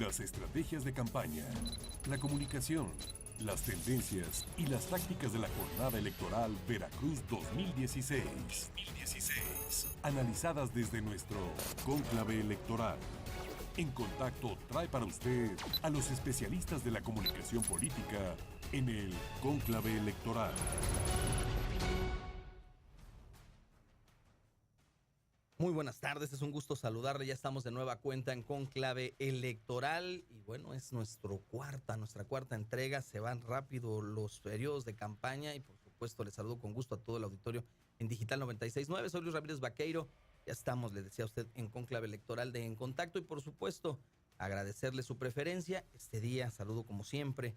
las estrategias de campaña, la comunicación, las tendencias y las tácticas de la jornada electoral Veracruz 2016. Analizadas desde nuestro cónclave electoral. En Contacto trae para usted a los especialistas de la comunicación política en el cónclave electoral. Muy buenas tardes, es un gusto saludarle. Ya estamos de nueva cuenta en Cónclave Electoral y bueno, es nuestra cuarta entrega. Se van rápido los periodos de campaña y por supuesto les saludo con gusto a todo el auditorio en Digital 96.9. Soy Luis Ramírez Vaqueiro. Ya estamos, le decía a usted, en Cónclave Electoral de En Contacto y por supuesto agradecerle su preferencia. Este día saludo como siempre,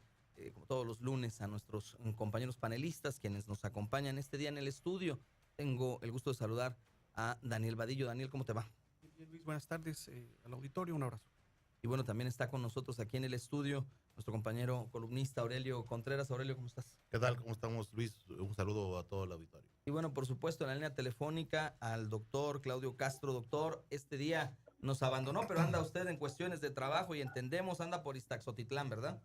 como todos los lunes, a nuestros compañeros panelistas quienes nos acompañan este día en el estudio. Tengo el gusto de saludar a Daniel Vadillo. Daniel, ¿cómo te va? Bien, Luis, buenas tardes al auditorio, un abrazo. Y bueno, también está con nosotros aquí en el estudio nuestro compañero columnista Aurelio Contreras. Aurelio, ¿cómo estás? ¿Qué tal? ¿Cómo estamos, Luis? Un saludo a todo el auditorio. Y bueno, por supuesto, en la línea telefónica al doctor Claudio Castro. Doctor, este día nos abandonó, pero anda usted en cuestiones de trabajo y entendemos, anda por Iztaxotitlán, ¿verdad?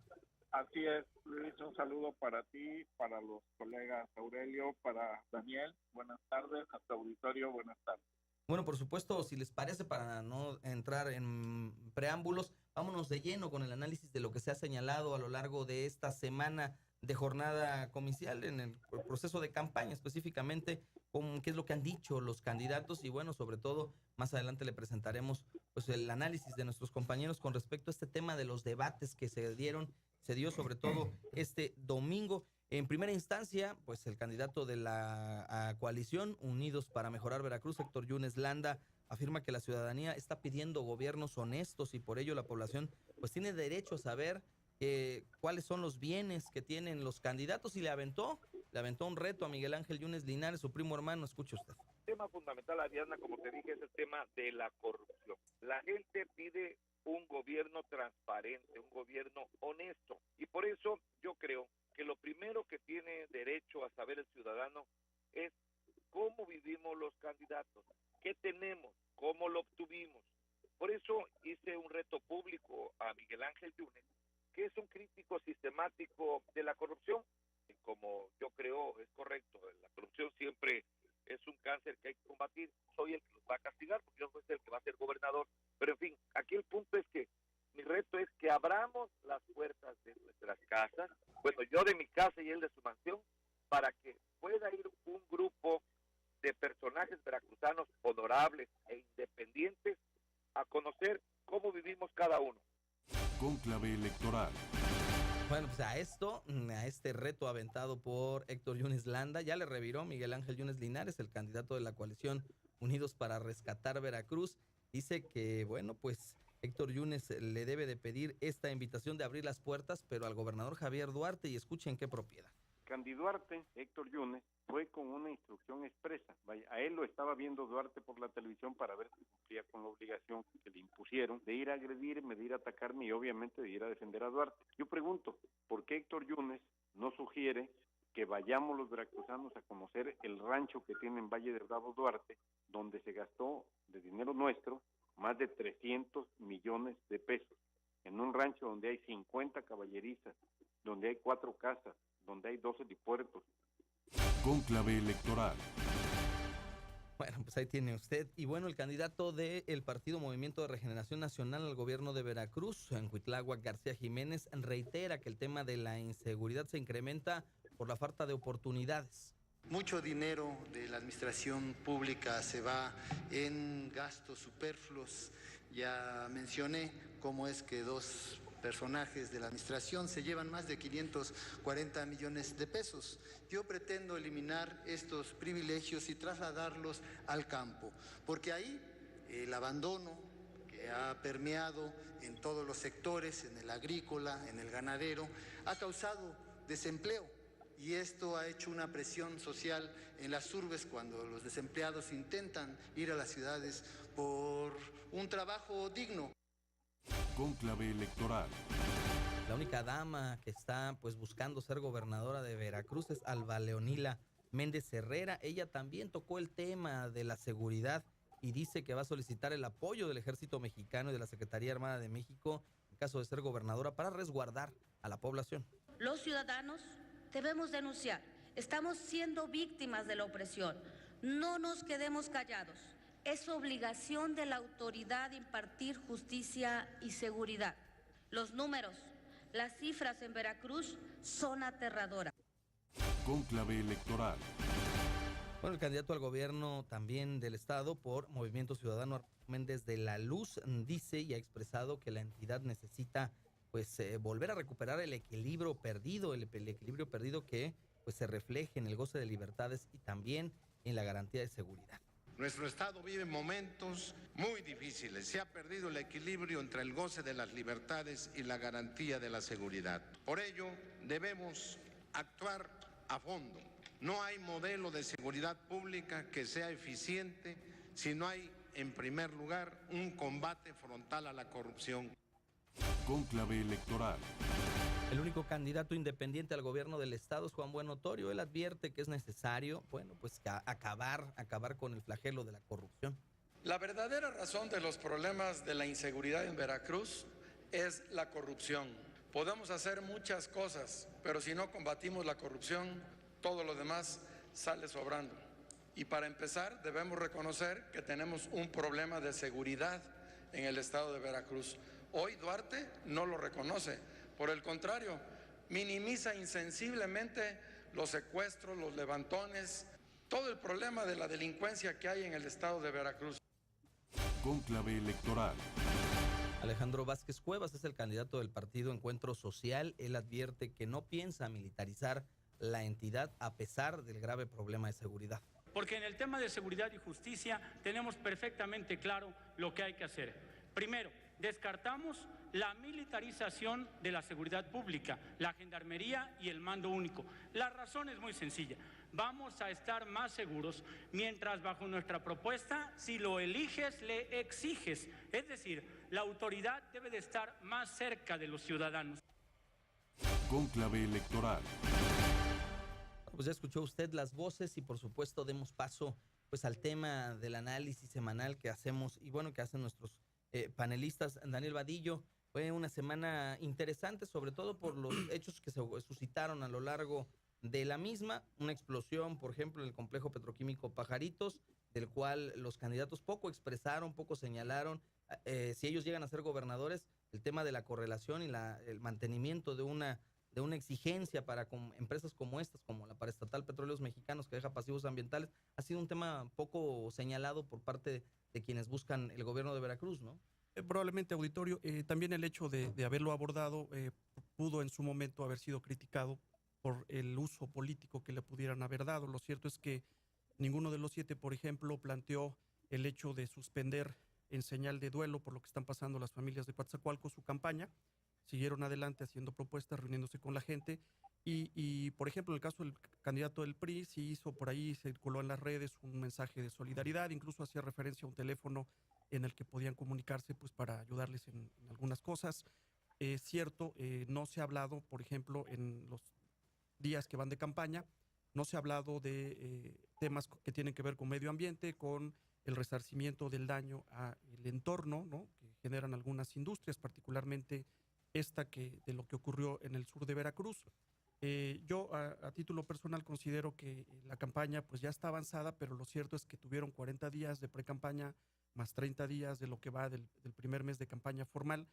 Así es, Luis, un saludo para ti, para los colegas Aurelio, para Daniel. Buenas tardes, a tu auditorio, buenas tardes. Bueno, por supuesto, si les parece, para no entrar en preámbulos, vámonos de lleno con el análisis de lo que se ha señalado a lo largo de esta semana de jornada comicial en el proceso de campaña, específicamente con qué es lo que han dicho los candidatos y bueno, sobre todo, más adelante le presentaremos pues el análisis de nuestros compañeros con respecto a este tema de los debates que se dio sobre todo este domingo. En primera instancia, pues el candidato de la coalición Unidos para Mejorar Veracruz, Héctor Yunes Landa, afirma que la ciudadanía está pidiendo gobiernos honestos y por ello la población pues tiene derecho a saber cuáles son los bienes que tienen los candidatos y le aventó un reto a Miguel Ángel Yunes Linares, su primo hermano. Escuche usted. El tema fundamental, Ariadna, como te dije, es el tema de la corrupción. La gente pide un gobierno transparente, un gobierno honesto y por eso yo creo que lo primero que tiene derecho a saber el ciudadano es cómo vivimos los candidatos, qué tenemos, cómo lo obtuvimos. Por eso hice un reto público a Miguel Ángel Yunes, que es un crítico sistemático de la corrupción. Y como yo creo es correcto, la corrupción siempre es un cáncer que hay que combatir. Soy el que los va a castigar porque yo soy el que va a ser gobernador. Pero en fin, aquí el punto es que mi reto es que abramos las puertas de nuestras casas, bueno, yo de mi casa y él de su mansión, para que pueda ir un grupo de personajes veracruzanos honorables e independientes a conocer cómo vivimos cada uno. Cónclave electoral. Bueno, pues a este reto aventado por Héctor Yunes Landa, ya le reviró Miguel Ángel Yunes Linares, el candidato de la coalición Unidos para Rescatar Veracruz. Dice que, bueno, pues Héctor Yunes le debe de pedir esta invitación de abrir las puertas, pero al gobernador Javier Duarte, y escuchen qué propiedad. Duarte, Héctor Yunes, fue con una instrucción expresa. Vaya, a él lo estaba viendo Duarte por la televisión para ver si cumplía con la obligación que le impusieron de ir a agredirme, de ir a atacarme y obviamente de ir a defender a Duarte. Yo pregunto, ¿por qué Héctor Yunes no sugiere que vayamos los veracruzanos a conocer el rancho que tiene en Valle de Bravo Duarte, donde se gastó de dinero nuestro más de 300 millones de pesos, en un rancho donde hay 50 caballerizas, donde hay 4 casas, donde hay 12 helipuertos? Cónclave electoral. Bueno, pues ahí tiene usted. Y bueno, el candidato del Partido Movimiento de Regeneración Nacional al gobierno de Veracruz, en Cuitláhuac, García Jiménez, reitera que el tema de la inseguridad se incrementa por la falta de oportunidades. Mucho dinero de la administración pública se va en gastos superfluos. Ya mencioné cómo es que 2 personajes de la administración se llevan más de 540 millones de pesos. Yo pretendo eliminar estos privilegios y trasladarlos al campo, porque ahí el abandono que ha permeado en todos los sectores, en el agrícola, en el ganadero, ha causado desempleo. Y esto ha hecho una presión social en las urbes cuando los desempleados intentan ir a las ciudades por un trabajo digno. Cónclave electoral. La única dama que está pues buscando ser gobernadora de Veracruz es Alba Leonila Méndez Herrera. Ella también tocó el tema de la seguridad y dice que va a solicitar el apoyo del Ejército Mexicano y de la Secretaría Armada de México en caso de ser gobernadora, para resguardar a la población. Los ciudadanos debemos denunciar. Estamos siendo víctimas de la opresión. No nos quedemos callados. Es obligación de la autoridad impartir justicia y seguridad. Los números, las cifras en Veracruz son aterradoras. Cónclave electoral. Bueno, el candidato al gobierno también del estado por Movimiento Ciudadano, Arturo Méndez de la Luz, dice y ha expresado que la entidad necesita volver a recuperar el equilibrio perdido, el equilibrio perdido que se refleje en el goce de libertades y también en la garantía de seguridad. Nuestro estado vive momentos muy difíciles. Se ha perdido el equilibrio entre el goce de las libertades y la garantía de la seguridad. Por ello, debemos actuar a fondo. No hay modelo de seguridad pública que sea eficiente si no hay, en primer lugar, un combate frontal a la corrupción. Cónclave electoral. El único candidato independiente al gobierno del estado es Juan Bueno Torio. Él advierte que es necesario, acabar con el flagelo de la corrupción. La verdadera razón de los problemas de la inseguridad en Veracruz es la corrupción. Podemos hacer muchas cosas, pero si no combatimos la corrupción, todo lo demás sale sobrando. Y para empezar, debemos reconocer que tenemos un problema de seguridad en el estado de Veracruz. Hoy Duarte no lo reconoce. Por el contrario, minimiza insensiblemente los secuestros, los levantones, todo el problema de la delincuencia que hay en el estado de Veracruz. Cónclave electoral. Alejandro Vázquez Cuevas es el candidato del partido Encuentro Social. Él advierte que no piensa militarizar la entidad a pesar del grave problema de seguridad. Porque en el tema de seguridad y justicia tenemos perfectamente claro lo que hay que hacer. Primero, descartamos la militarización de la seguridad pública, la gendarmería y el mando único. La razón es muy sencilla. Vamos a estar más seguros mientras bajo nuestra propuesta, si lo eliges, le exiges. Es decir, la autoridad debe de estar más cerca de los ciudadanos. Cónclave electoral. Pues ya escuchó usted las voces y por supuesto demos paso al tema del análisis semanal que hacemos y que hacen nuestros panelistas. Daniel Vadillo, fue una semana interesante, sobre todo por los hechos que se suscitaron a lo largo de la misma. Una explosión, por ejemplo, en el complejo petroquímico Pajaritos, del cual los candidatos poco expresaron, poco señalaron. Si ellos llegan a ser gobernadores, el tema de la correlación y el mantenimiento de una exigencia para empresas como estas, como la Paraestatal Petróleos Mexicanos, que deja pasivos ambientales, ha sido un tema poco señalado por parte de quienes buscan el gobierno de Veracruz, ¿no? Probablemente, auditorio, también el hecho de haberlo abordado pudo en su momento haber sido criticado por el uso político que le pudieran haber dado. Lo cierto es que ninguno de los 7, por ejemplo, planteó el hecho de suspender en señal de duelo por lo que están pasando las familias de Coatzacoalcos su campaña. Siguieron adelante haciendo propuestas, reuniéndose con la gente y, por ejemplo, en el caso del candidato del PRI, sí hizo por ahí, circuló en las redes un mensaje de solidaridad, incluso hacía referencia a un teléfono en el que podían comunicarse para ayudarles en algunas cosas. Es cierto, no se ha hablado, por ejemplo, en los días que van de campaña, no se ha hablado de temas que tienen que ver con medio ambiente, con el resarcimiento del daño al entorno, ¿no?, que generan algunas industrias, particularmente de lo que ocurrió en el sur de Veracruz. Yo a título personal considero que la campaña ya está avanzada, pero lo cierto es que tuvieron 40 días de pre-campaña más 30 días de lo que va del primer mes de campaña formal.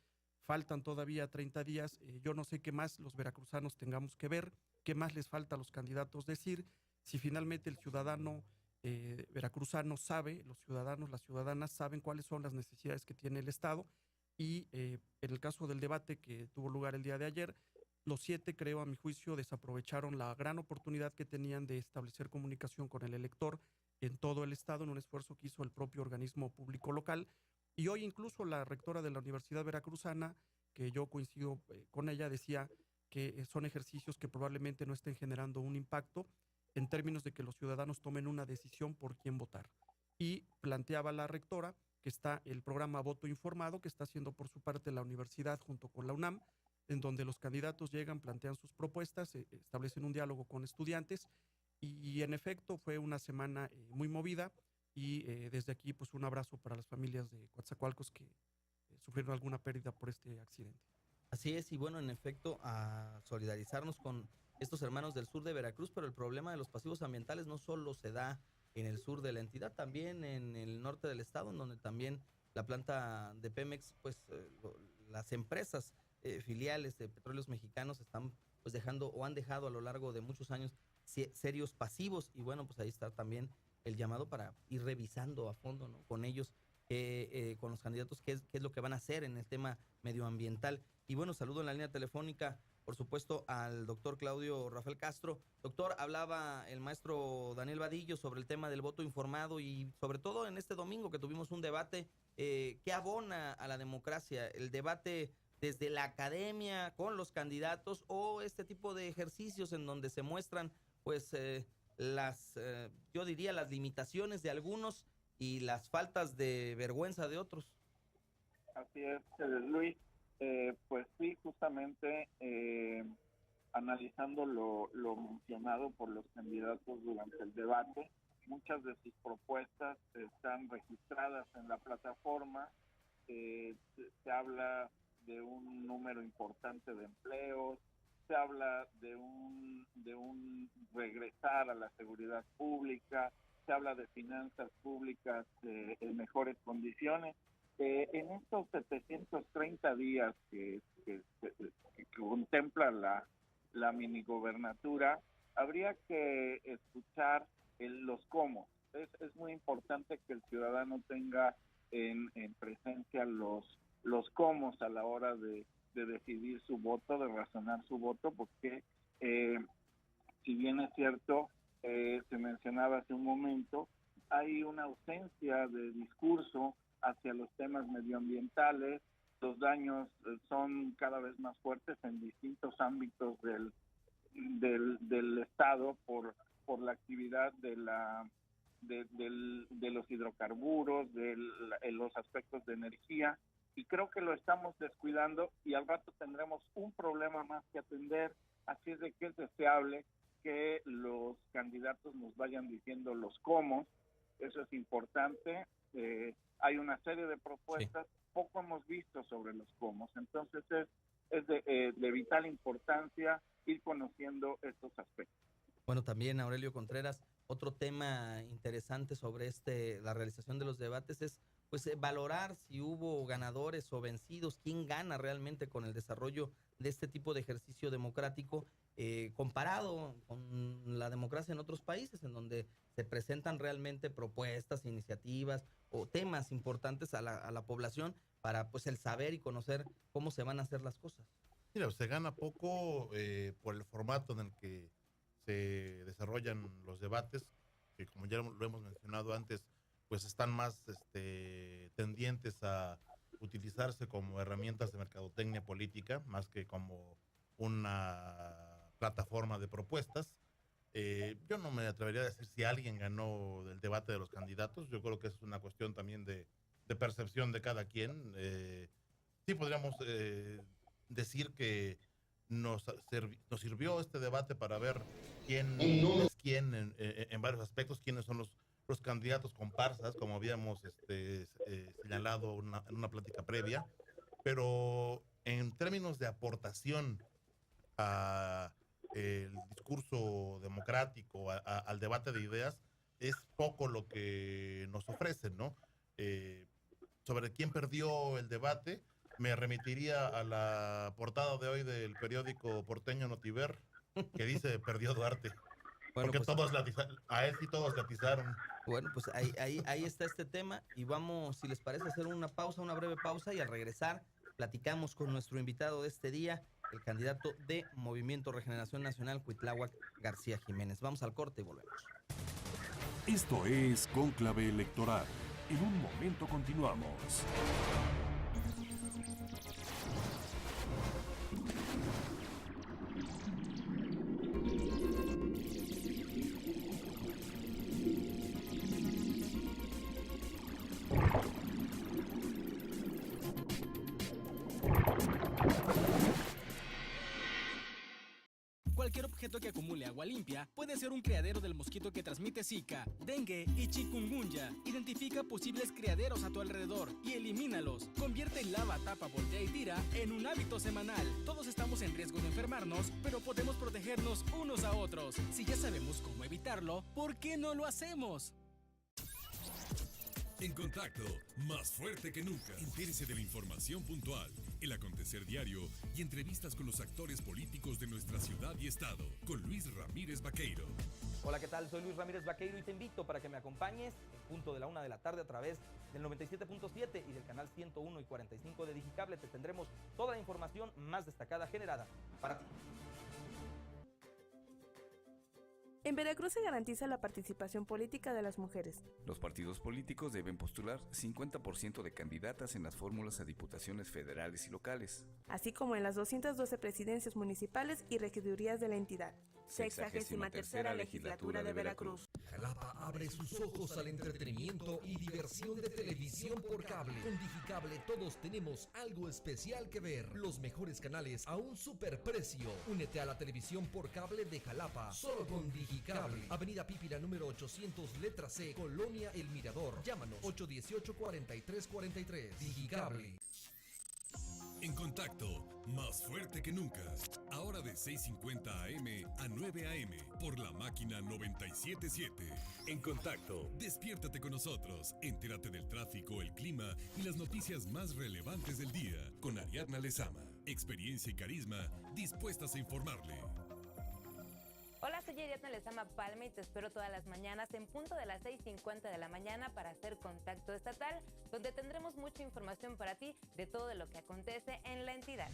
Faltan todavía 30 días. Yo no sé qué más los veracruzanos tengamos que ver, qué más les falta a los candidatos decir, si finalmente el ciudadano veracruzano sabe, los ciudadanos, las ciudadanas saben cuáles son las necesidades que tiene el Estado. Y en el caso del debate que tuvo lugar el día de ayer, los 7, creo, a mi juicio, desaprovecharon la gran oportunidad que tenían de establecer comunicación con el elector en todo el Estado, en un esfuerzo que hizo el propio organismo público local. Y hoy incluso la rectora de la Universidad Veracruzana, que yo coincido con ella, decía que son ejercicios que probablemente no estén generando un impacto en términos de que los ciudadanos tomen una decisión por quién votar. Y planteaba la rectora que está el programa Voto Informado, que está haciendo por su parte la universidad junto con la UNAM, en donde los candidatos llegan, plantean sus propuestas, establecen un diálogo con estudiantes, y en efecto fue una semana muy movida, y desde aquí un abrazo para las familias de Coatzacoalcos que sufrieron alguna pérdida por este accidente. Así es, y bueno, en efecto, a solidarizarnos con estos hermanos del sur de Veracruz, pero el problema de los pasivos ambientales no solo se da en el sur de la entidad, también en el norte del estado, en donde también la planta de Pemex, pues las empresas filiales de Petróleos Mexicanos están pues dejando o han dejado a lo largo de muchos años serios pasivos, y bueno, pues ahí está también el llamado para ir revisando a fondo, ¿no?, con ellos, con los candidatos, qué es lo que van a hacer en el tema medioambiental. Y bueno, saludo en la línea telefónica, por supuesto, al doctor Claudio Rafael Castro. Doctor, hablaba el maestro Daniel Vadillo sobre el tema del voto informado y sobre todo en este domingo que tuvimos un debate que abona a la democracia, el debate desde la academia con los candidatos o este tipo de ejercicios en donde se muestran pues yo diría las limitaciones de algunos y las faltas de vergüenza de otros. Así es, Luis. Pues sí, justamente analizando lo mencionado por los candidatos durante el debate, muchas de sus propuestas están registradas en la plataforma. Se habla de un número importante de empleos, se habla de un regresar a la seguridad pública, se habla de finanzas públicas en mejores condiciones. En estos 730 días que contempla la minigobernatura, habría que escuchar los cómo. Es muy importante que el ciudadano tenga en presencia los cómo a la hora de decidir su voto, de razonar su voto, porque si bien es cierto, se mencionaba hace un momento, hay una ausencia de discurso hacia los temas medioambientales. Los daños son cada vez más fuertes en distintos ámbitos del Estado por la actividad de los hidrocarburos, de los aspectos de energía, y creo que lo estamos descuidando y al rato tendremos un problema más que atender. Así es de que es deseable que los candidatos nos vayan diciendo los cómo. Eso es importante. Hay una serie de propuestas, sí. Poco hemos visto sobre los cómo, entonces es de vital importancia ir conociendo estos aspectos. Bueno, también Aurelio Contreras, otro tema interesante sobre la realización de los debates es pues valorar si hubo ganadores o vencidos, quién gana realmente con el desarrollo de este tipo de ejercicio democrático, comparado con la democracia en otros países, en donde se presentan realmente propuestas, iniciativas o temas importantes a la población para pues el saber y conocer cómo se van a hacer las cosas. Mira, se gana poco por el formato en el que se desarrollan los debates, que como ya lo hemos mencionado antes, pues están más tendientes a utilizarse como herramientas de mercadotecnia política, más que como una plataforma de propuestas. Yo no me atrevería a decir si alguien ganó el debate de los candidatos. Yo creo que es una cuestión también de percepción de cada quien. Sí podríamos decir que nos sirvió este debate para ver quién es quién en varios aspectos, quiénes son los candidatos comparsas, como habíamos señalado en una plática previa, pero en términos de aportación a el discurso democrático, al debate de ideas, es poco lo que nos ofrecen, ¿no? Sobre quién perdió el debate, me remitiría a la portada de hoy del periódico porteño Notiver, que dice perdió Duarte. Bueno, porque pues, a él sí todos le atizaron. Bueno, pues ahí está este tema y vamos, si les parece, hacer una breve pausa, y al regresar platicamos con nuestro invitado de este día, el candidato de Movimiento Regeneración Nacional, Cuitláhuac García Jiménez. Vamos al corte y volvemos. Esto es Cónclave Electoral. En un momento continuamos. Cualquier objeto que acumule agua limpia puede ser un criadero del mosquito que transmite Zika, dengue y chikungunya. Identifica posibles criaderos a tu alrededor y elimínalos. Convierte lava, tapa, voltea y tira en un hábito semanal. Todos estamos en riesgo de enfermarnos, pero podemos protegernos unos a otros. Si ya sabemos cómo evitarlo, ¿por qué no lo hacemos? En contacto, más fuerte que nunca. Entérese de la información puntual, el acontecer diario y entrevistas con los actores políticos de nuestra ciudad y estado, con Luis Ramírez Vaqueiro. Hola, ¿qué tal? Soy Luis Ramírez Vaqueiro y te invito para que me acompañes en punto de la 1 de la tarde a través del 97.7 y del canal 101 y 45 de Digicable. Te tendremos toda la información más destacada generada para ti. En Veracruz se garantiza la participación política de las mujeres. Los partidos políticos deben postular 50% de candidatas en las fórmulas a diputaciones federales y locales, así como en las 212 presidencias municipales y regidurías de la entidad. 63ª Legislatura de Veracruz. Jalapa abre sus ojos al entretenimiento y diversión de televisión por cable. Con Digicable todos tenemos algo especial que ver. Los mejores canales a un superprecio. Únete a la televisión por cable de Jalapa, solo con Digicable. Avenida Pípila número 800, letra C, Colonia El Mirador. Llámanos 818-4343. Digicable. En contacto, más fuerte que nunca. Ahora de 6:50 AM a 9 AM por la máquina 977. En contacto, despiértate con nosotros. Entérate del tráfico, el clima y las noticias más relevantes del día con Ariadna Lezama. Experiencia y carisma dispuestas a informarle. Hola, soy Ariadna Lezama Palma y te espero todas las mañanas en punto de las 6:50 de la mañana para hacer Contacto Estatal, donde tendremos mucha información para ti de todo lo que acontece en la entidad.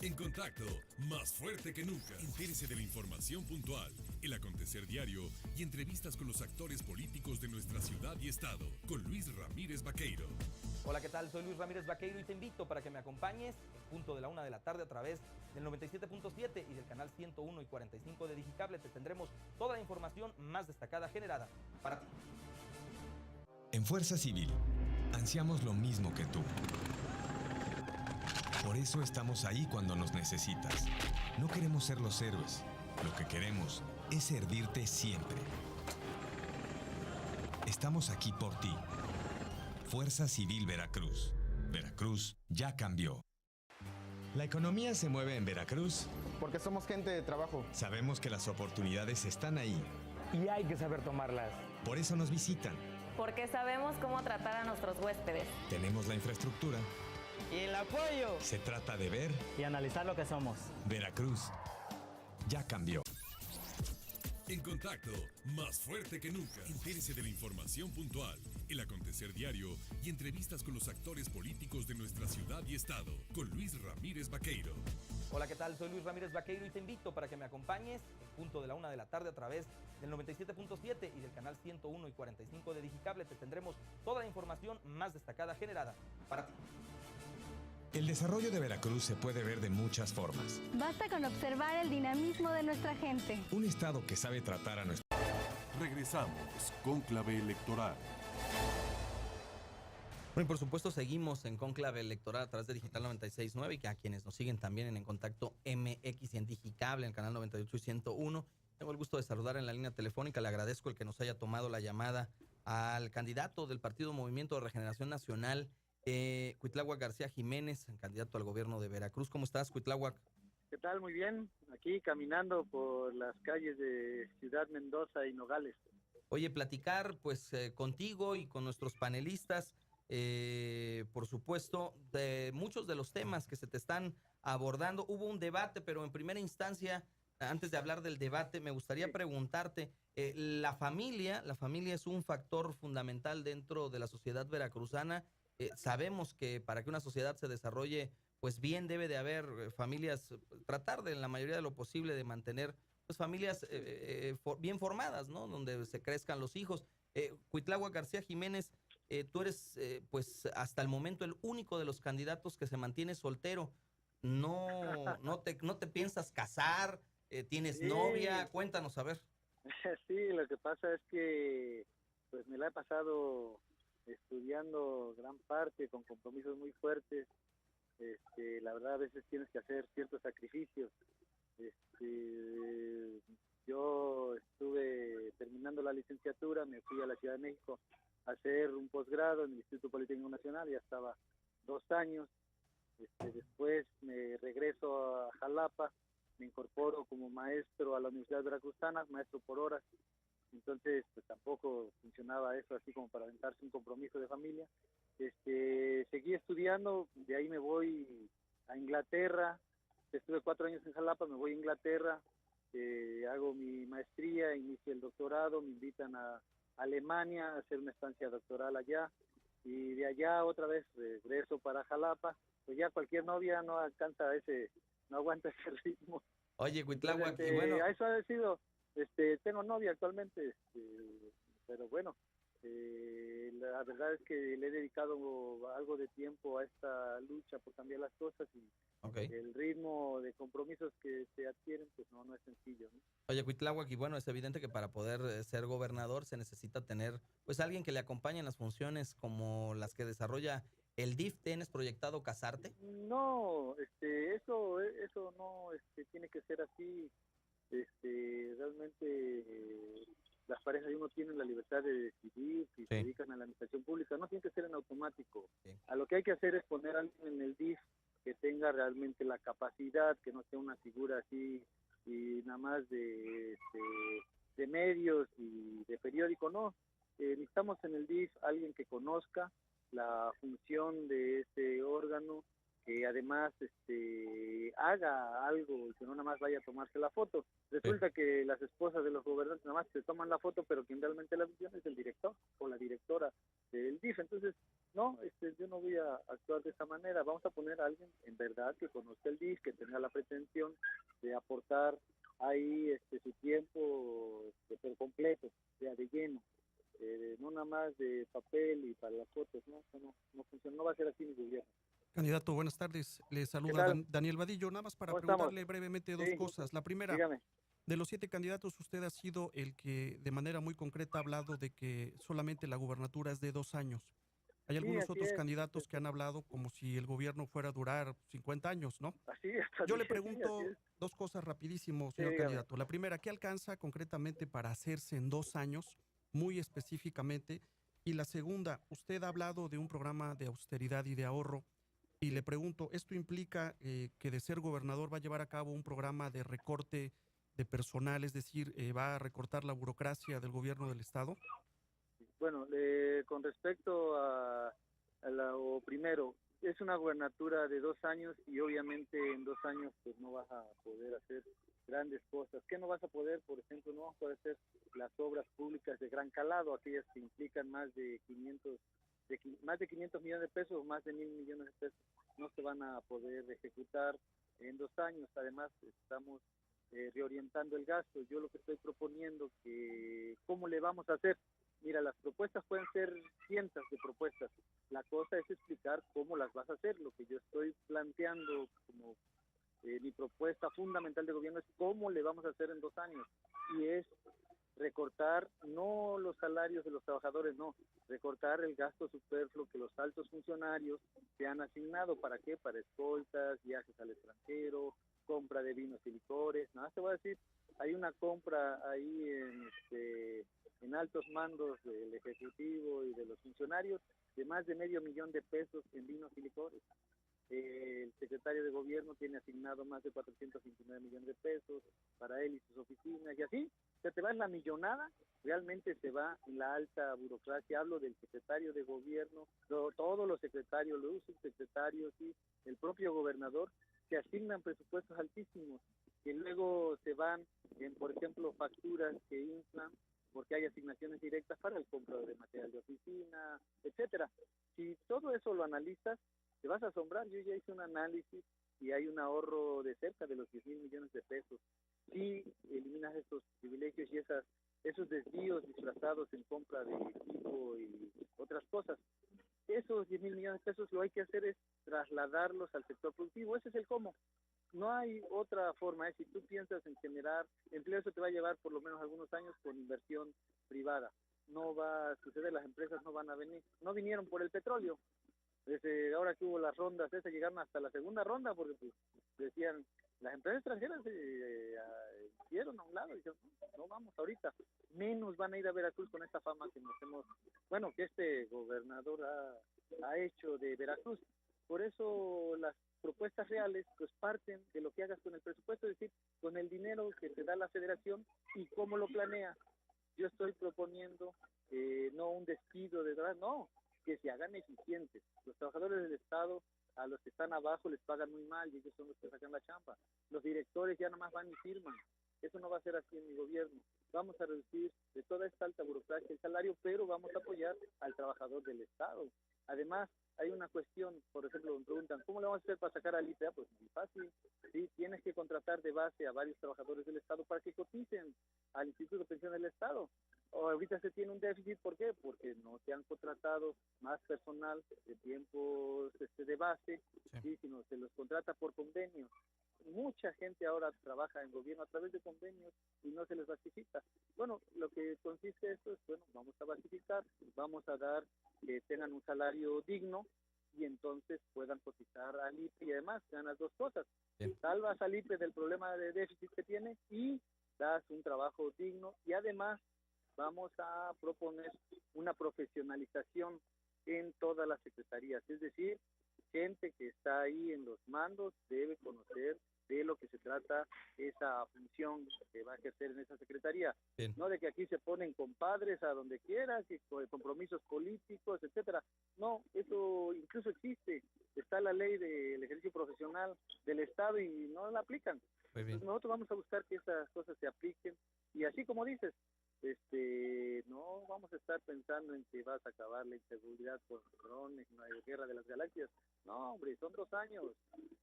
En contacto, más fuerte que nunca. Entérese de la información puntual, el acontecer diario y entrevistas con los actores políticos de nuestra ciudad y estado, con Luis Ramírez Vaqueiro. Hola, ¿qué tal? Soy Luis Ramírez Vaqueiro y te invito para que me acompañes en punto de la 1 de la tarde a través del 97.7 y del canal 101 y 45 de Digicable. Te tendremos toda la información más destacada generada para ti. En Fuerza Civil, ansiamos lo mismo que tú. Por eso estamos ahí cuando nos necesitas. No queremos ser los héroes. Lo que queremos es servirte siempre. Estamos aquí por ti. Fuerza Civil Veracruz. Veracruz ya cambió. La economía se mueve en Veracruz porque somos gente de trabajo. Sabemos que las oportunidades están ahí. Y hay que saber tomarlas. Por eso nos visitan. Porque sabemos cómo tratar a nuestros huéspedes. Tenemos la infraestructura. Y el apoyo. Se trata de ver y analizar lo que somos. Veracruz ya cambió. En contacto, más fuerte que nunca. Entérese de la información puntual, el acontecer diario y entrevistas con los actores políticos de nuestra ciudad y estado, con Luis Ramírez Vaqueiro. Hola, ¿qué tal? Soy Luis Ramírez Vaqueiro y te invito para que me acompañes en punto de la 1 de la tarde a través del 97.7 y del canal 101 y 45 de Digicable. Te tendremos toda la información más destacada generada para ti. El desarrollo de Veracruz se puede ver de muchas formas. Basta con observar el dinamismo de nuestra gente. Un estado que sabe tratar a nuestro... Regresamos, Cónclave Electoral. Bueno, y por supuesto seguimos en Cónclave Electoral a través de Digital 96.9 y que a quienes nos siguen también en Contacto MX y en Digicable, en el canal 98 y 101. Tengo el gusto de saludar en la línea telefónica. Le agradezco el que nos haya tomado la llamada al candidato del Partido Movimiento de Regeneración Nacional, Cuitláhuac García Jiménez, candidato al gobierno de Veracruz. ¿Cómo estás, Cuitláhuac? ¿Qué tal? Muy bien. Aquí caminando por las calles de Ciudad Mendoza y Nogales. Oye, platicar pues contigo y con nuestros panelistas, por supuesto, de muchos de los temas que se te están abordando. Hubo un debate, pero en primera instancia, antes de hablar del debate, me gustaría preguntarte, la familia es un factor fundamental dentro de la sociedad veracruzana. Sabemos que para que una sociedad se desarrolle pues bien debe de haber familias, tratar de en la mayoría de lo posible de mantener pues familias bien formadas, ¿no? Donde se crezcan los hijos. Cuitláhuac García Jiménez, Tú eres, pues, hasta el momento el único de los candidatos que se mantiene soltero. No te piensas casar, tienes Sí. novia, cuéntanos, a ver. Sí, lo que pasa es que pues me la he pasado estudiando gran parte con compromisos muy fuertes. La verdad a veces tienes que hacer ciertos sacrificios. Yo estuve terminando la licenciatura, me fui a la Ciudad de México a hacer un posgrado en el Instituto Politécnico Nacional, ya estaba 2 años. Después me regreso a Jalapa, me incorporo como maestro a la Universidad Veracruzana, maestro por horas. Entonces pues tampoco funcionaba eso así como para aventarse un compromiso de familia. Seguí estudiando, de ahí me voy a Inglaterra. Estuve 4 años en Jalapa, me voy a Inglaterra, hago mi maestría, inicio el doctorado, me invitan a Alemania a hacer una estancia doctoral allá, y de allá otra vez regreso para Jalapa. Pues ya cualquier novia no aguanta ese ritmo. Oye, Cuitláhuac, Entonces, y bueno, eso ha sido, tengo novia actualmente, pero bueno, la verdad es que le he dedicado algo de tiempo a esta lucha por cambiar las cosas, y el ritmo de compromisos que se adquieren pues no es sencillo, ¿no? Oye, Cuitláhuac, y bueno, es evidente que para poder ser gobernador se necesita tener pues alguien que le acompañe en las funciones como las que desarrolla el DIF. ¿Tienes proyectado casarte? No, eso no tiene que ser así. Realmente las parejas de uno tienen la libertad de decidir si se dedican a la administración pública, no tiene que ser en automático. A lo que hay que hacer es poner a alguien en el DIF que tenga realmente la capacidad, que no sea una figura así y nada más de medios y de periódico, no. Necesitamos en el DIF alguien que conozca la función de este órgano, que además haga algo y que no nada más vaya a tomarse la foto. Resulta que las esposas de los gobernantes nada más se toman la foto, pero quien realmente la función es el director o la directora del DIF. Entonces, no, yo no voy a actuar de esa manera. Vamos a poner a alguien en verdad que conozca el DIF, que tenga la pretensión de aportar ahí su tiempo por completo, sea de lleno. No nada más de papel y para las fotos, no funciona, no va a ser así mi gobierno. Candidato, buenas tardes. Le saluda Daniel Vadillo. Nada más para preguntarle brevemente dos cosas. La primera, dígame. De los 7 candidatos, usted ha sido el que de manera muy concreta ha hablado de que solamente la gubernatura es de 2 años. Hay algunos otros candidatos que han hablado como si el gobierno fuera a durar 50 años, ¿no? Yo le pregunto dos cosas rapidísimo, señor candidato. La primera, ¿qué alcanza concretamente para hacerse en 2 años, muy específicamente? Y la segunda, usted ha hablado de un programa de austeridad y de ahorro. Y le pregunto, ¿esto implica que de ser gobernador va a llevar a cabo un programa de recorte de personal, es decir, va a recortar la burocracia del gobierno del estado? Bueno, con respecto a lo primero, es una gubernatura de 2 años y obviamente en 2 años pues no vas a poder hacer grandes cosas. ¿Qué no vas a poder? Por ejemplo, no vas a poder hacer las obras públicas de gran calado, aquellas que implican más de 500 millones de pesos o más de 1,000 millones de pesos. No se van a poder ejecutar en 2 años. Además, estamos reorientando el gasto. Yo lo que estoy proponiendo, ¿cómo le vamos a hacer? Mira, las propuestas pueden ser cientos de propuestas. La cosa es explicar cómo las vas a hacer. Lo que yo estoy planteando como mi propuesta fundamental de gobierno es cómo le vamos a hacer en 2 años. Y es recortar no los salarios de los trabajadores, no, recortar el gasto superfluo que los altos funcionarios se han asignado. ¿Para qué? Para escoltas, viajes al extranjero, compra de vinos y licores. Nada, te voy a decir, hay una compra ahí en altos mandos del Ejecutivo y de los funcionarios de más de $500,000 de pesos en vinos y licores. El secretario de gobierno tiene asignado más de 429 millones de pesos para él y sus oficinas, y así se te va en la millonada, realmente se va en la alta burocracia. Hablo del secretario de gobierno, todos los secretarios, los subsecretarios y el propio gobernador, se asignan presupuestos altísimos que luego se van en, por ejemplo, facturas que inflan porque hay asignaciones directas para el compra de material de oficina, etcétera. Si todo eso lo analizas, te vas a asombrar. Yo ya hice un análisis y hay un ahorro de cerca de los 10,000 millones de pesos. Si eliminas estos privilegios y esas esos desvíos disfrazados en compra de equipo y otras cosas. Esos 10 mil millones de pesos lo hay que hacer es trasladarlos al sector productivo, ese es el cómo. No hay otra forma, si tú piensas en generar empleo, eso te va a llevar por lo menos algunos años con inversión privada. No va a suceder, las empresas no van a venir, no vinieron por el petróleo. Desde ahora que hubo las rondas esas, llegaron hasta la segunda ronda, porque pues, decían, las empresas extranjeras hicieron a un lado, y dijeron, no vamos ahorita, menos van a ir a Veracruz con esta fama que nos hemos, bueno, que este gobernador ha hecho de Veracruz. Por eso las propuestas reales pues parten de lo que hagas con el presupuesto, es decir, con el dinero que te da la federación y cómo lo planea. Yo estoy proponiendo no un despido de verdad, no, que se hagan eficientes. Los trabajadores del Estado, a los que están abajo les pagan muy mal y ellos son los que sacan la chamba. Los directores ya nomás van y firman. Eso no va a ser así en mi gobierno. Vamos a reducir de toda esta alta burocracia el salario, pero vamos a apoyar al trabajador del Estado. Además, hay una cuestión, por ejemplo, me preguntan, ¿cómo le vamos a hacer para sacar al IPA? Pues muy fácil, sí, tienes que contratar de base a varios trabajadores del Estado para que coticen al Instituto de Pensiones del Estado. O ahorita se tiene un déficit, ¿por qué? Porque no se han contratado más personal de tiempos de base, sí, sino se los contrata por convenios. Mucha gente ahora trabaja en gobierno a través de convenios y no se les basifica. Bueno, lo que consiste esto es, bueno, vamos a basificar, vamos a dar que tengan un salario digno y entonces puedan cotizar al IPE y además sean las dos cosas. Salvas al IPE del problema de déficit que tiene y das un trabajo digno y además vamos a proponer una profesionalización en todas las secretarías, es decir, gente que está ahí en los mandos debe conocer de lo que se trata esa función que va a ejercer en esa secretaría. Bien. No de que aquí se ponen compadres a donde quieras y con compromisos políticos, etcétera. No, eso incluso existe. Está la ley del ejercicio profesional del Estado y no la aplican. Entonces nosotros vamos a buscar que esas cosas se apliquen y así como dices, no vamos a estar pensando en que vas a acabar la inseguridad con drones, la guerra de las galaxias. No, hombre, son 2 años.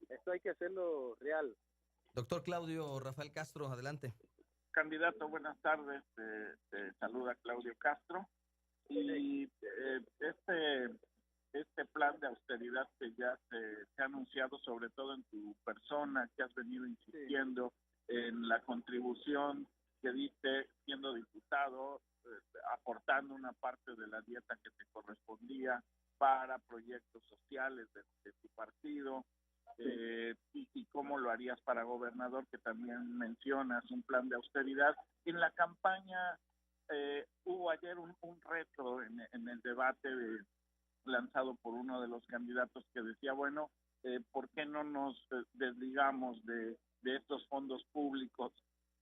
Esto hay que hacerlo real. Doctor Claudio Rafael Castro, adelante. Candidato, buenas tardes. Te saluda Claudio Castro. Y este plan de austeridad que ya se ha anunciado, sobre todo en tu persona, que has venido insistiendo en la contribución que diste siendo diputado, aportando una parte de la dieta que te correspondía para proyectos sociales de tu partido, y cómo lo harías para gobernador, que también mencionas un plan de austeridad. En la campaña hubo ayer un reto en el debate lanzado por uno de los candidatos que decía, bueno, ¿por qué no nos desligamos de estos fondos públicos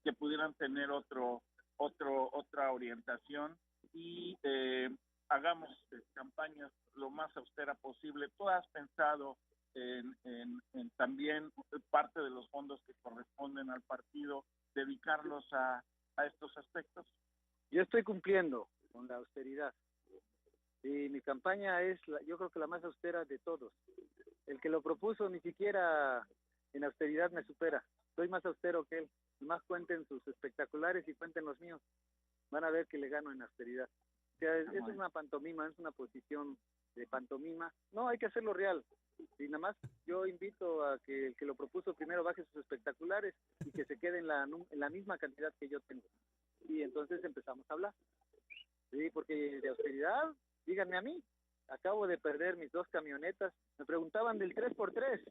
que pudieran tener otra orientación y hagamos campañas lo más austera posible? ¿Tú has pensado en también parte de los fondos que corresponden al partido dedicarlos a estos aspectos? Yo estoy cumpliendo con la austeridad y mi campaña es, yo creo que la más austera de todos. El que lo propuso ni siquiera en austeridad me supera. Soy más austero que él. Más cuenten sus espectaculares y cuenten los míos. Van a ver que le gano en austeridad. O sea, es una pantomima, es una posición de pantomima. No, hay que hacerlo real. Y nada más yo invito a que el que lo propuso primero baje sus espectaculares y que se quede en la misma cantidad que yo tengo. Y entonces empezamos a hablar. Sí, porque de austeridad, díganme a mí. Acabo de perder mis 2 camionetas. Me preguntaban del 3x3.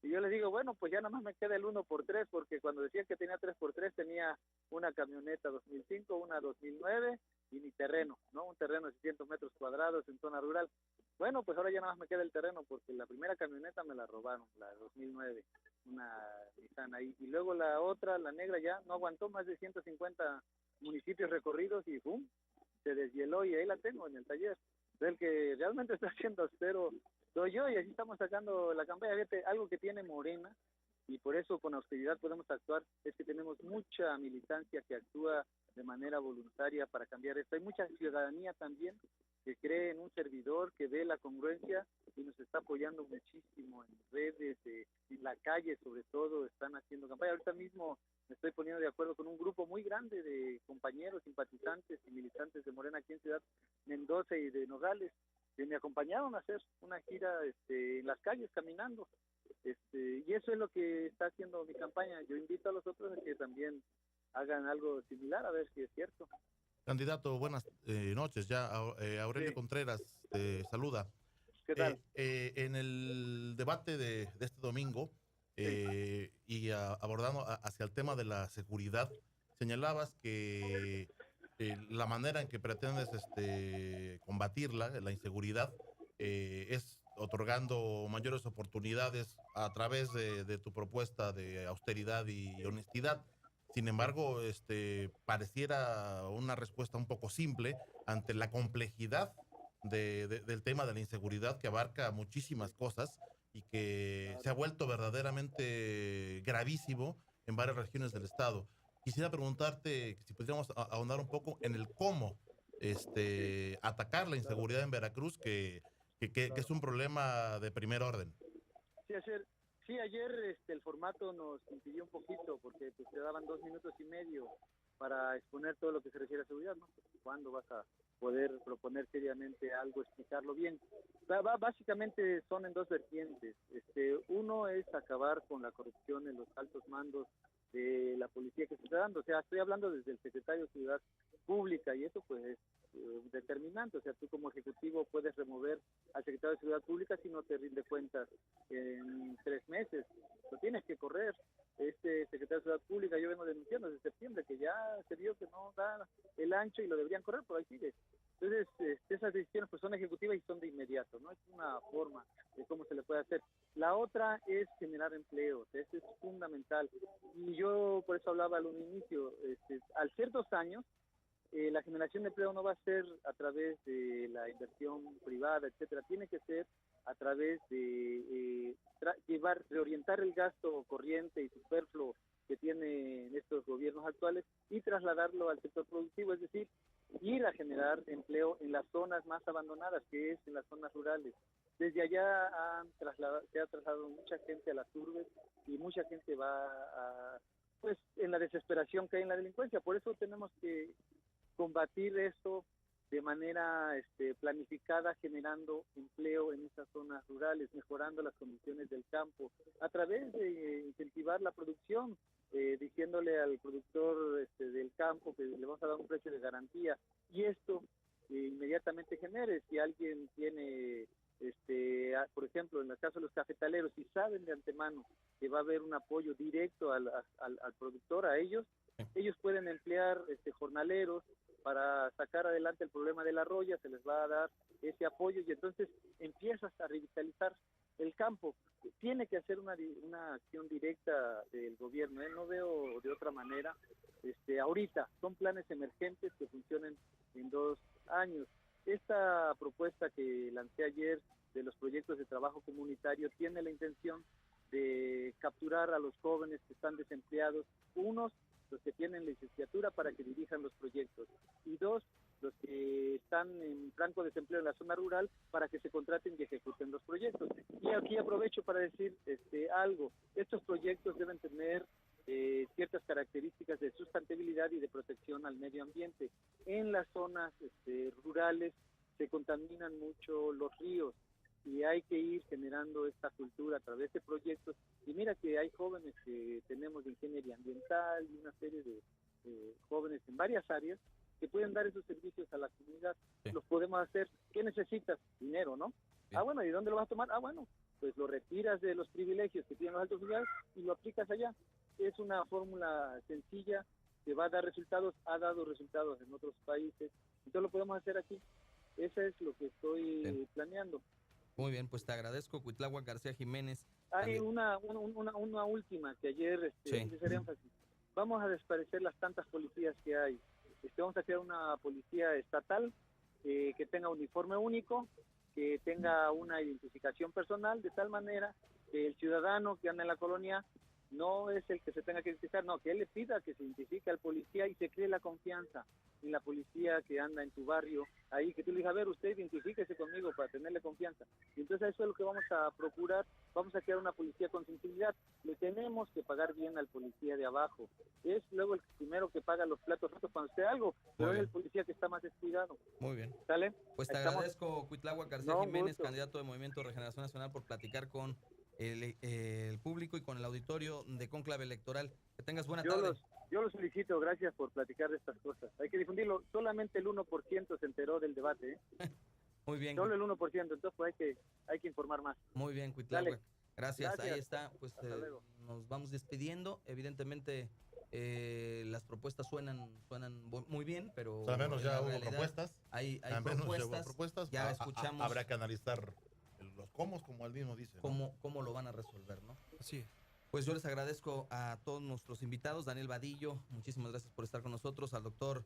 Y yo les digo, bueno, pues ya nada más me queda el 1x3, porque cuando decía que tenía 3x3 tenía una camioneta 2005, una 2009 y mi terreno, ¿no? Un terreno de 600 metros cuadrados en zona rural. Bueno, pues ahora ya nada más me queda el terreno, porque la primera camioneta me la robaron, la 2009, una Nissan ahí. Y luego la otra, la negra, ya no aguantó más de 150 municipios recorridos y ¡pum! Se deshieló y ahí la tengo en el taller. El que realmente está haciendo austero soy yo y así estamos sacando la campaña. Fíjate, algo que tiene Morena y por eso con austeridad podemos actuar es que tenemos mucha militancia que actúa de manera voluntaria para cambiar esto. Hay mucha ciudadanía también que cree en un servidor, que ve la congruencia y nos está apoyando muchísimo en redes, en la calle sobre todo, están haciendo campaña. Ahorita mismo me estoy poniendo de acuerdo con un grupo muy grande de compañeros, simpatizantes y militantes de Morena aquí en Ciudad Mendoza y de Nogales, que me acompañaron a hacer una gira en las calles caminando. Y eso es lo que está haciendo mi campaña. Yo invito a los otros a que también hagan algo similar, a ver si es cierto. Candidato, buenas noches. Ya Aurelio Contreras te saluda. ¿Qué tal? En el debate de este domingo y abordando hacia el tema de la seguridad, señalabas que la manera en que pretendes combatirla, la inseguridad, es otorgando mayores oportunidades a través de tu propuesta de austeridad y honestidad. Sin embargo, pareciera una respuesta un poco simple ante la complejidad del tema de la inseguridad, que abarca muchísimas cosas y que se ha vuelto verdaderamente gravísimo en varias regiones del estado. Quisiera preguntarte si pudiéramos ahondar un poco en el cómo atacar la inseguridad en Veracruz, que es un problema de primer orden. Ayer el formato nos impidió un poquito porque pues, te daban 2 minutos y medio para exponer todo lo que se refiere a seguridad, ¿no? Pues, ¿cuándo vas a poder proponer seriamente algo, explicarlo bien? Básicamente son en 2 vertientes. Uno es acabar con la corrupción en los altos mandos de la policía que se está dando. O sea, estoy hablando desde el secretario de Seguridad Pública y eso pues es determinante. O sea, tú como ejecutivo puedes remover al secretario de Seguridad Pública si no te rinde cuentas en 3 meses. Lo tienes que correr. Secretario de Seguridad Pública, yo vengo denunciando desde septiembre que ya se vio que no da el ancho y lo deberían correr, pero ahí sigue. Entonces, esas decisiones pues son ejecutivas y son de inmediato, ¿no? Es una forma de cómo se le puede hacer. La otra es generar empleo, eso es fundamental. Y yo por eso hablaba al inicio, al ser 2 años, la generación de empleo no va a ser a través de la inversión privada, etcétera, tiene que ser a través de reorientar el gasto corriente y superfluo que tienen estos gobiernos actuales y trasladarlo al sector productivo, es decir, ir a generar empleo en las zonas más abandonadas, que es en las zonas rurales. Desde allá se ha trasladado mucha gente a las urbes y mucha gente va pues en la desesperación que hay en la delincuencia. Por eso tenemos que combatir esto de manera planificada, generando empleo en esas zonas rurales, mejorando las condiciones del campo, a través de incentivar la producción, diciéndole al productor del campo que le vamos a dar un precio de garantía, y esto inmediatamente genere, si alguien tiene, por ejemplo, en el caso de los cafetaleros, si saben de antemano que va a haber un apoyo directo al productor, a ellos pueden emplear jornaleros para sacar adelante el problema de la roya, se les va a dar ese apoyo y entonces empiezas a revitalizar el campo. Tiene que hacer una acción directa del gobierno, no veo de otra manera. Ahorita son planes emergentes que funcionen en 2 años. Esta propuesta que lancé ayer de los proyectos de trabajo comunitario tiene la intención de capturar a los jóvenes que están desempleados, unos los que tienen licenciatura para que dirijan los proyectos y 2 los que están en franco desempleo en la zona rural para que se contraten y ejecuten los proyectos. Y aquí aprovecho para decir algo. Estos proyectos deben tener ciertas características de sustentabilidad y de protección al medio ambiente. En las zonas rurales se contaminan mucho los ríos y hay que ir generando esta cultura a través de proyectos. Y mira que hay jóvenes que tenemos de ingeniería ambiental y una serie de jóvenes en varias áreas que pueden dar esos servicios a la comunidad. Sí. Los podemos hacer. ¿Qué necesitas? Dinero, ¿no? Sí. Bueno, ¿y dónde lo vas a tomar? Bueno, pues lo retiras de los privilegios que tienen los altos funcionarios y lo aplicas allá. Es una fórmula sencilla que va a dar resultados, ha dado resultados en otros países, entonces lo podemos hacer aquí. Eso es lo que estoy planeando. Muy bien, pues te agradezco, Cuitláhuac García Jiménez. Hay una última que ayer hice énfasis. Vamos a desaparecer las tantas policías que hay. Vamos a crear una policía estatal que tenga uniforme único, que tenga una identificación personal, de tal manera que el ciudadano que anda en la colonia no es el que se tenga que identificar, no, que él le pida que se identifique al policía y se cree la confianza. ni la policía que anda en tu barrio ahí, que tú le digas, a ver, usted identifíquese conmigo para tenerle confianza. Y entonces eso es lo que vamos a procurar, vamos a crear una policía con sensibilidad. Le tenemos que pagar bien al policía de abajo. Es luego el primero que paga los platos rotos cuando esté algo, pero es el policía que está más descuidado. Muy bien. ¿Sale? Pues te agradezco, Cuitláhuac García Jiménez, candidato de Movimiento de Regeneración Nacional, por platicar con el público y con el auditorio de Cónclave Electoral. Que tengas buena tarde. Yo los felicito, gracias por platicar de estas cosas. Hay que difundirlo. Solamente el 1% se enteró del debate, ¿eh? Muy bien. Solo el 1%, entonces pues hay que informar más. Muy bien, Cuitláhuac. Gracias, ahí Gracias. está. Pues nos vamos despidiendo. Evidentemente las propuestas suenan muy bien, pero al menos ya en la hubo realidad propuestas. Hay Al menos ya hubo propuestas. Ya escuchamos. Habrá que analizar los cómo, como él mismo dice, ¿no? Cómo lo van a resolver, ¿no? Así es. Pues yo les agradezco a todos nuestros invitados. Daniel Vadillo, muchísimas gracias por estar con nosotros. Al doctor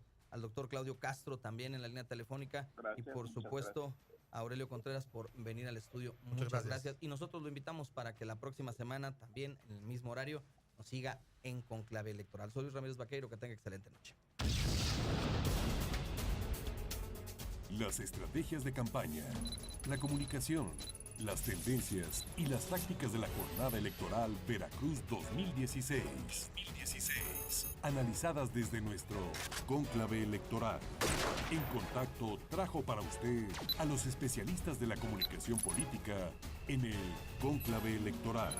Claudio Castro también en la línea telefónica. Gracias, y por supuesto a Aurelio Contreras por venir al estudio. Muchas gracias. Y nosotros lo invitamos para que la próxima semana, también en el mismo horario, nos siga en Conclave Electoral. Soy Luis Ramírez Vaqueiro, que tenga excelente noche. Las estrategias de campaña, la comunicación, las tendencias y las tácticas de la jornada electoral Veracruz 2016. Analizadas desde nuestro Cónclave Electoral. En Contacto trajo para usted a los especialistas de la comunicación política en el Cónclave Electoral.